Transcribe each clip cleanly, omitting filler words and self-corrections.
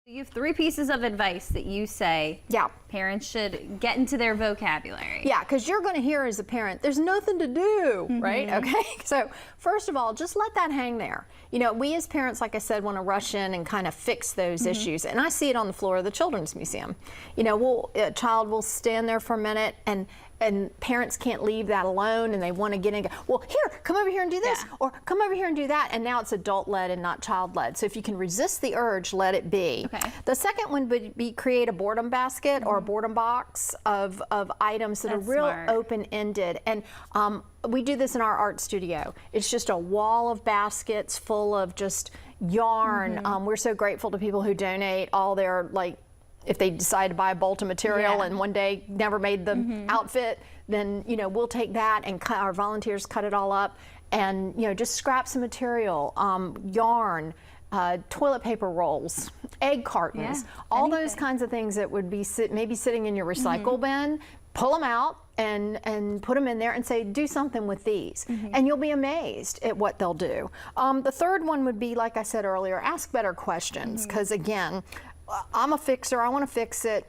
You have 3 pieces of advice that you say parents should get into their vocabulary. Yeah, because you're going to hear as a parent, there's nothing to do, right? Okay, so first of all, just let that hang there. You know, we as parents, like I said, want to rush in and kind of fix those issues. And I see it on the floor of the Children's Museum. You know, a child will stand there for a minute and parents can't leave that alone, and they want to get in and go, well, here, come over here and do this, or come over here and do that, and now it's adult-led and not child-led. So if you can resist the urge, let it be. Okay. The second one would be create a boredom basket or a boredom box of items that are real open-ended. And we do this in our art studio. It's just a wall of baskets full of just yarn. We're so grateful to people who donate all their, like, if they decide to buy a bolt of material and one day never made the outfit, then, you know, we'll take that and our volunteers cut it all up and, you know, just scrap some material, yarn, toilet paper rolls, egg cartons, all those kinds of things that would be maybe sitting in your recycle bin. Pull them out and put them in there and say, do something with these. And you'll be amazed at what they'll do. The third one would be, like I said earlier, ask better questions. Because again, I'm a fixer, I want to fix it.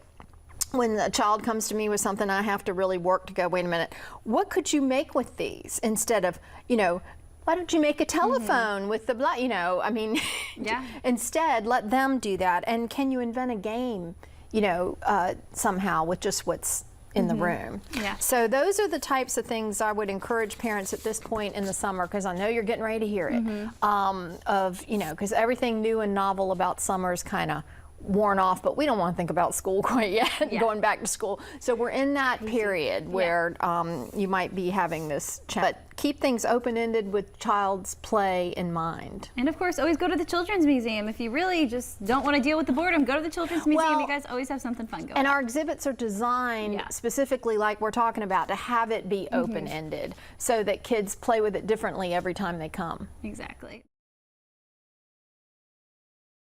When a child comes to me with something, I have to really work to go, wait a minute, what could you make with these? Instead of, you know, why don't you make a telephone with the blah, you know, I mean, instead let them do that. And can you invent a game, you know, somehow with just what's in the room. So those are the types of things I would encourage parents at this point in the summer, because I know you're getting ready to hear it, of, you know, because everything new and novel about summer is kind of worn off, but we don't want to think about school quite yet, going back to school. So we're in that period where you might be having this challenge. But keep things open-ended with child's play in mind. And of course, always go to the Children's Museum. If you really just don't want to deal with the boredom, go to the Children's Museum. Well, you guys always have something fun going and on. our exhibits are designed specifically, like we're talking about, to have it be open-ended so that kids play with it differently every time they come. Exactly.